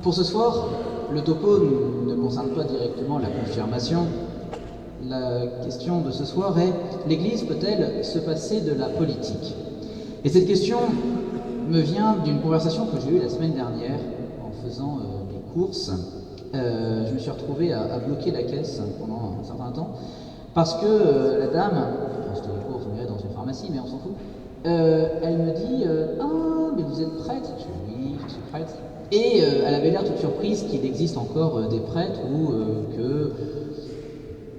Pour ce soir, le topo ne concerne pas directement la confirmation. La question de ce soir est: l'Église peut-elle se passer de la politique? Et cette question me vient d'une conversation que j'ai eue la semaine dernière en faisant mes courses. Je me suis retrouvé à bloquer la caisse pendant un certain temps parce que la dame, c'était les courses, on irait dans une pharmacie, mais on s'en fout, elle me dit ah, mais vous êtes prêtre? Je dis oui, je suis prêtre. Et elle avait l'air toute surprise qu'il existe encore des prêtres ou que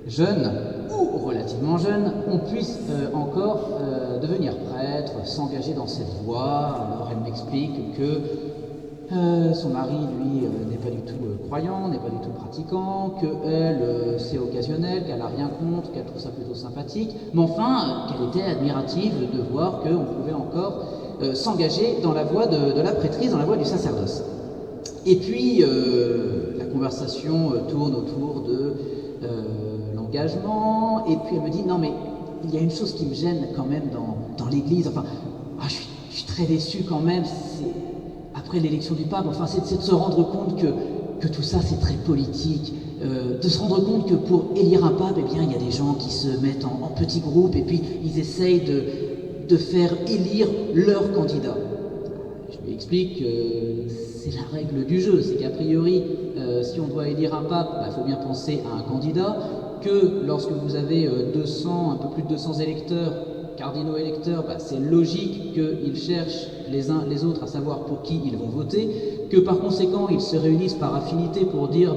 jeunes ou relativement jeunes, on puisse encore devenir prêtre, s'engager dans cette voie. Alors elle m'explique que son mari, lui, n'est pas du tout croyant, n'est pas du tout pratiquant, qu'elle, c'est occasionnel, qu'elle n'a rien contre, qu'elle trouve ça plutôt sympathique, mais enfin, qu'elle était admirative de voir qu'on pouvait encore s'engager dans la voie de la prêtrise, dans la voie du sacerdoce. Et puis, la conversation tourne autour de l'engagement, et puis elle me dit, non mais, il y a une chose qui me gêne quand même dans l'Église, enfin, je suis très déçu quand même, après l'élection du pape, enfin, c'est de se rendre compte que tout ça c'est très politique, de se rendre compte que pour élire un pape, eh bien, il y a des gens qui se mettent en petits groupes, et puis ils essayent de faire élire leur candidat. Je lui explique que c'est la règle du jeu, c'est qu'a priori, si on doit élire un pape, il faut bien penser à un candidat, que lorsque vous avez 200, un peu plus de 200 électeurs, cardinaux électeurs, c'est logique qu'ils cherchent les uns les autres à savoir pour qui ils vont voter, que par conséquent ils se réunissent par affinité pour dire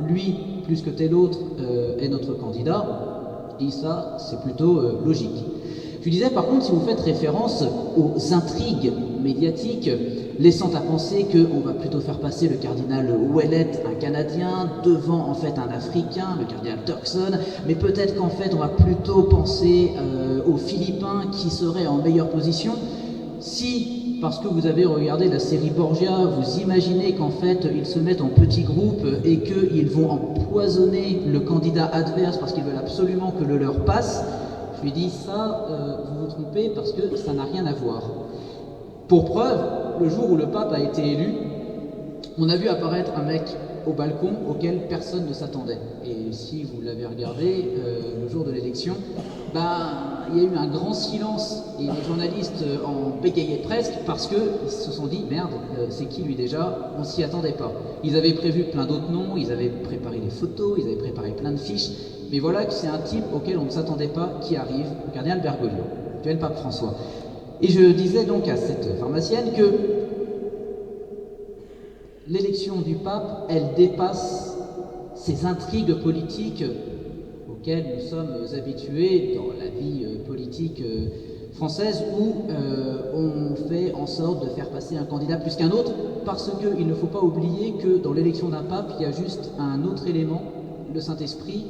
lui plus que tel autre est notre candidat, et ça c'est plutôt logique. Je disais par contre, si vous faites référence aux intrigues médiatiques, laissant à penser qu'on va plutôt faire passer le cardinal Ouellet, un Canadien, devant en fait un Africain, le cardinal Turkson, mais peut-être qu'en fait on va plutôt penser aux Philippins qui seraient en meilleure position. Si, parce que vous avez regardé la série Borgia, vous imaginez qu'en fait ils se mettent en petits groupes et qu'ils vont empoisonner le candidat adverse parce qu'ils veulent absolument que le leur passe, je lui dis ça, vous vous trompez parce que ça n'a rien à voir. Pour preuve, le jour où le pape a été élu, on a vu apparaître un mec au balcon auquel personne ne s'attendait. Et si vous l'avez regardé, le jour de l'élection, il y a eu un grand silence et les journalistes en bégayaient presque parce qu'ils se sont dit merde, c'est qui lui déjà? On s'y attendait pas. Ils avaient prévu plein d'autres noms, ils avaient préparé des photos, ils avaient préparé plein de fiches, mais voilà que c'est un type auquel on ne s'attendait pas qui arrive, le cardinal Bergoglio, actuel pape François. Et je disais donc à cette pharmacienne que l'élection du pape, elle dépasse ces intrigues politiques auxquelles nous sommes habitués dans la vie politique française, où on fait en sorte de faire passer un candidat plus qu'un autre, parce qu'il ne faut pas oublier que dans l'élection d'un pape, il y a juste un autre élément, le Saint-Esprit,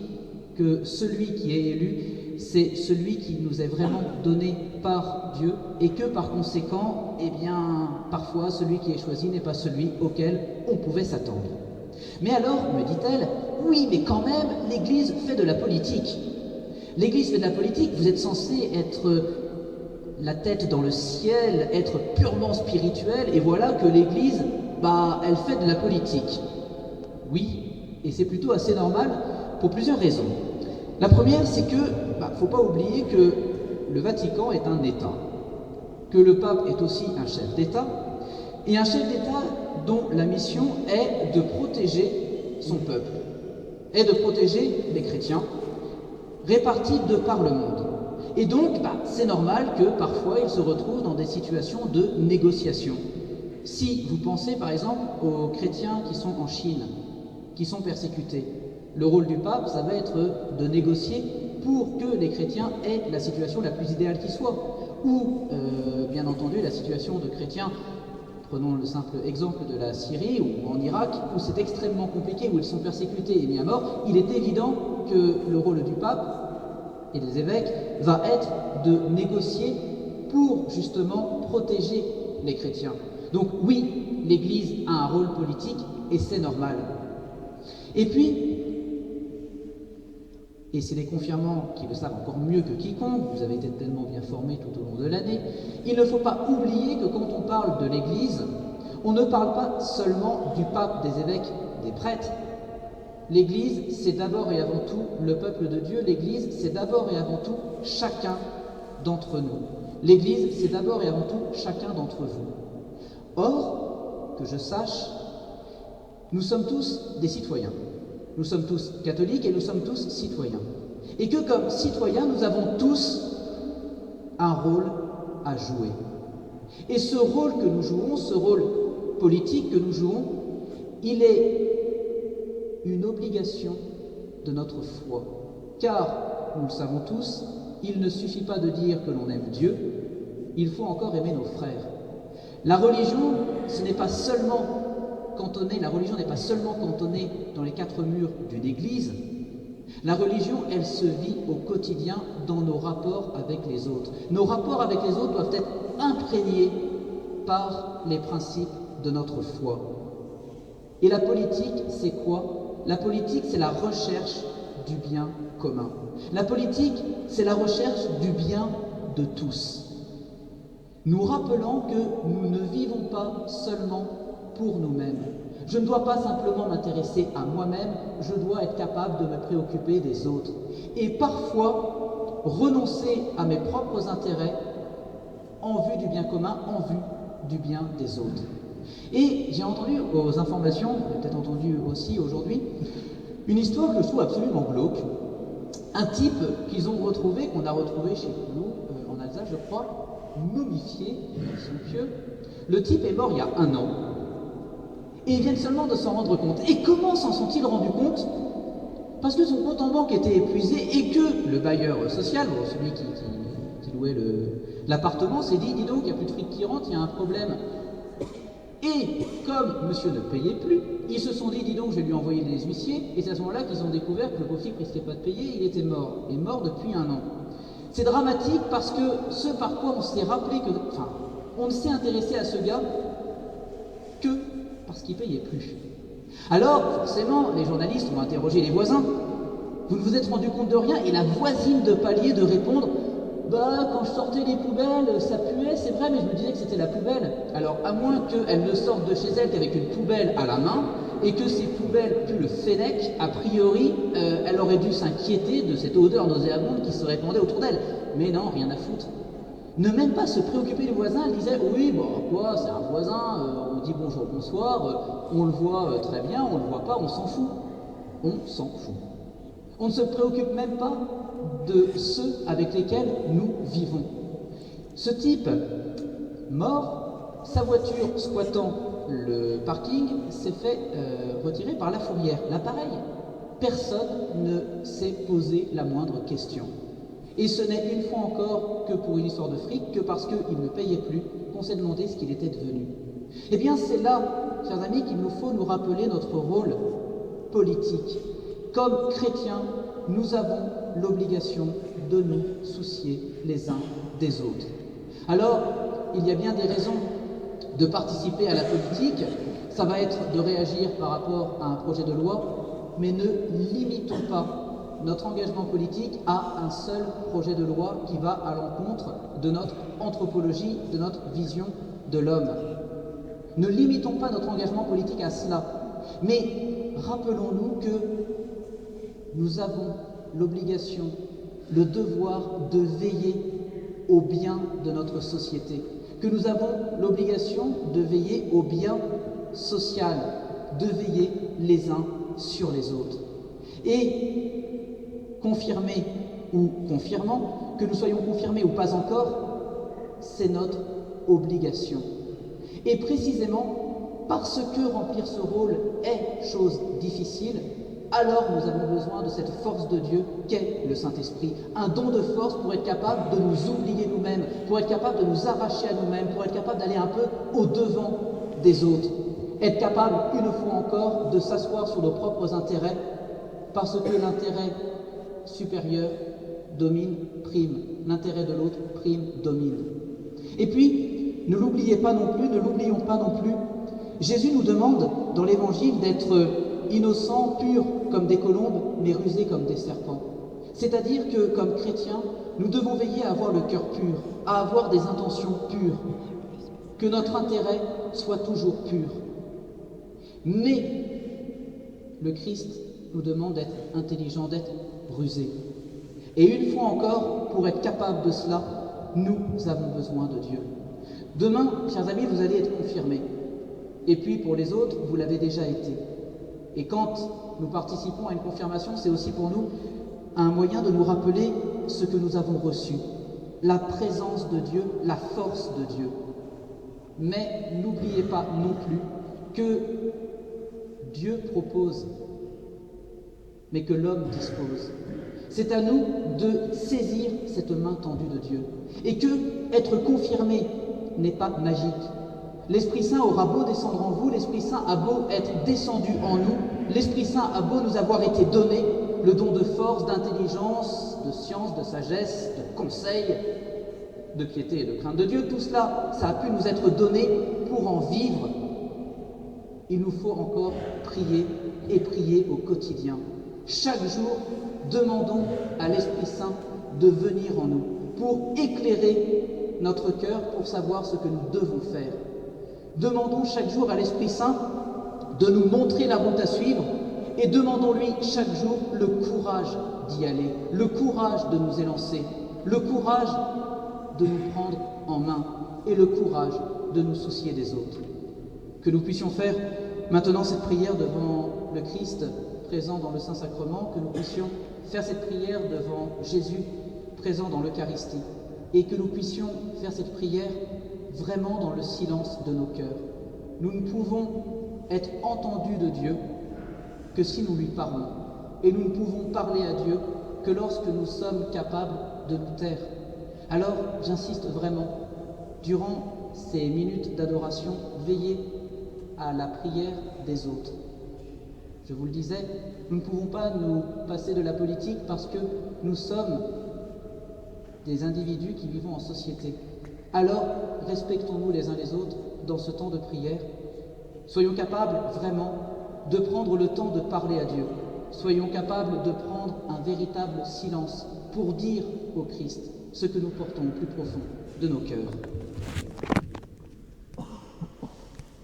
que celui qui est élu, c'est celui qui nous est vraiment donné par Dieu, et que par conséquent, parfois celui qui est choisi n'est pas celui auquel on pouvait s'attendre. Mais alors, me dit-elle, oui, mais quand même, l'Église fait de la politique. L'Église fait de la politique, vous êtes censé être la tête dans le ciel, être purement spirituel, et voilà que l'Église, elle fait de la politique. Oui, et c'est plutôt assez normal pour plusieurs raisons. La première, c'est que, faut pas oublier que le Vatican est un État, que le pape est aussi un chef d'État, et un chef d'État dont la mission est de protéger son peuple, est de protéger les chrétiens, répartis de par le monde. Et donc, c'est normal que parfois il se retrouve dans des situations de négociation. Si vous pensez par exemple aux chrétiens qui sont en Chine, qui sont persécutés, le rôle du pape, ça va être de négocier pour que les chrétiens aient la situation la plus idéale qui soit. Ou, bien entendu, la situation de chrétiens, prenons le simple exemple de la Syrie ou en Irak, où c'est extrêmement compliqué, où ils sont persécutés et mis à mort, il est évident que le rôle du pape et des évêques va être de négocier pour justement protéger les chrétiens. Donc oui, l'Église a un rôle politique et c'est normal. Et puis, et c'est les confirmants qui le savent encore mieux que quiconque, vous avez été tellement bien formés tout au long de l'année, il ne faut pas oublier que quand on parle de l'Église, On ne parle pas seulement du pape, des évêques, des prêtres. L'Église, c'est d'abord et avant tout le peuple de Dieu. L'Église, c'est d'abord et avant tout chacun d'entre nous. L'Église, c'est d'abord et avant tout chacun d'entre vous. Or, que je sache, nous sommes tous des citoyens. Nous sommes tous catholiques et nous sommes tous citoyens. Et que comme citoyens, nous avons tous un rôle à jouer. Et ce rôle que nous jouons, ce rôle politique que nous jouons, il est une obligation de notre foi. Car, nous le savons tous, il ne suffit pas de dire que l'on aime Dieu, il faut encore aimer nos frères. La religion, ce n'est pas seulement cantonnée dans les quatre murs d'une église. La religion, elle se vit au quotidien dans nos rapports avec les autres. Nos rapports avec les autres doivent être imprégnés par les principes de notre foi. Et la politique, c'est quoi? La politique, c'est la recherche du bien commun. La politique, c'est la recherche du bien de tous. Nous rappelons que nous ne vivons pas seulement pour nous-mêmes. Je ne dois pas simplement m'intéresser à moi-même, je dois être capable de me préoccuper des autres. Et parfois, renoncer à mes propres intérêts en vue du bien commun, en vue du bien des autres. Et j'ai entendu aux informations, vous avez peut-être entendu aussi aujourd'hui, une histoire que je trouve absolument glauque. Un type qu'ils ont retrouvé, qu'on a retrouvé chez nous, en Alsace, je crois, momifié, son pieu. Le type est mort il y a 1 an. Et ils viennent seulement de s'en rendre compte. Et comment s'en sont-ils rendus compte? Parce que son compte en banque était épuisé et que le bailleur social, celui qui louait l'appartement, s'est dit, dis donc, il n'y a plus de fric qui rentre, il y a un problème. Et comme monsieur ne payait plus, ils se sont dit, dis donc, je vais lui envoyer les huissiers. Et c'est à ce moment-là qu'ils ont découvert que le pauvre type ne risquait pas de payer, il était mort. Et mort depuis 1 an. C'est dramatique parce que ce par quoi on s'est rappelé que... Enfin, on ne s'est intéressé à ce gars que parce qu'il ne payait plus. Alors, forcément, les journalistes ont interrogé les voisins. Vous ne vous êtes rendu compte de rien? Et la voisine de palier de répondre, bah, quand je sortais les poubelles, ça puait, c'est vrai, mais je me disais que c'était la poubelle. Alors, à moins qu'elle ne sorte de chez elle qu'avec une poubelle à la main, et que ces poubelles puent le Fennec, a priori, elle aurait dû s'inquiéter de cette odeur nauséabonde qui se répandait autour d'elle. Mais non, rien à foutre. Ne même pas se préoccuper du voisin, elle disait, oui, bon, quoi, c'est un voisin, on dit bonjour, bonsoir, on le voit très bien, on le voit pas, on s'en fout. On s'en fout. On ne se préoccupe même pas de ceux avec lesquels nous vivons. Ce type, mort, sa voiture squattant le parking s'est fait retirer par la fourrière. Là, pareil, personne ne s'est posé la moindre question. Et ce n'est une fois encore que pour une histoire de fric, que parce qu'il ne payait plus, qu'on s'est demandé ce qu'il était devenu. Eh bien, c'est là, chers amis, qu'il nous faut nous rappeler notre rôle politique. Comme chrétiens, nous avons l'obligation de nous soucier les uns des autres. Alors, il y a bien des raisons de participer à la politique. Ça va être de réagir par rapport à un projet de loi, mais ne limitons pas notre engagement politique à un seul projet de loi qui va à l'encontre de notre anthropologie, de notre vision de l'homme. Ne limitons pas notre engagement politique à cela, mais rappelons-nous que nous avons l'obligation, le devoir de veiller au bien de notre société, que nous avons l'obligation de veiller au bien social, de veiller les uns sur les autres. Et confirmer ou confirmant, que nous soyons confirmés ou pas encore, c'est notre obligation. Et précisément, parce que remplir ce rôle est chose difficile, alors nous avons besoin de cette force de Dieu qu'est le Saint-Esprit. Un don de force pour être capable de nous oublier nous-mêmes, pour être capable de nous arracher à nous-mêmes, pour être capable d'aller un peu au-devant des autres. Être capable, une fois encore, de s'asseoir sur nos propres intérêts, parce que l'intérêt supérieur domine, prime. L'intérêt de l'autre prime, domine. Et puis, ne l'oublions pas non plus, Jésus nous demande dans l'Évangile d'être innocents, purs comme des colombes, mais rusés comme des serpents. C'est-à-dire que, comme chrétiens, nous devons veiller à avoir le cœur pur, à avoir des intentions pures. que notre intérêt soit toujours pur. Mais le Christ nous demande d'être intelligent, d'être rusé. Et une fois encore, pour être capable de cela, nous avons besoin de Dieu. Demain, chers amis, vous allez être confirmés. Et puis pour les autres, vous l'avez déjà été. Et quand nous participons à une confirmation, c'est aussi pour nous un moyen de nous rappeler ce que nous avons reçu, la présence de Dieu, la force de Dieu. Mais n'oubliez pas non plus que Dieu propose, mais que l'homme dispose. C'est à nous de saisir cette main tendue de Dieu. Et que être confirmé n'est pas magique. L'Esprit Saint aura beau descendre en vous, l'Esprit Saint a beau être descendu en nous, l'Esprit Saint a beau nous avoir été donné le don de force, d'intelligence, de science, de sagesse, de conseil, de piété et de crainte de Dieu. Tout cela, ça a pu nous être donné pour en vivre. Il nous faut encore prier et prier au quotidien. Chaque jour, demandons à l'Esprit Saint de venir en nous pour éclairer notre cœur, pour savoir ce que nous devons faire. Demandons chaque jour à l'Esprit Saint de nous montrer la route à suivre et demandons-lui chaque jour le courage d'y aller, le courage de nous élancer, le courage de nous prendre en main et le courage de nous soucier des autres. Que nous puissions faire maintenant cette prière devant le Christ présent dans le Saint-Sacrement, que nous puissions faire cette prière devant Jésus présent dans l'Eucharistie et que nous puissions faire cette prière vraiment dans le silence de nos cœurs. Nous ne pouvons être entendus de Dieu que si nous lui parlons. Et nous ne pouvons parler à Dieu que lorsque nous sommes capables de nous taire. Alors, j'insiste vraiment, durant ces minutes d'adoration, veillez à la prière des autres. Je vous le disais, nous ne pouvons pas nous passer de la politique parce que nous sommes des individus qui vivons en société. Alors, respectons-nous les uns les autres dans ce temps de prière. Soyons capables vraiment de prendre le temps de parler à Dieu. Soyons capables de prendre un véritable silence pour dire au Christ ce que nous portons au plus profond de nos cœurs.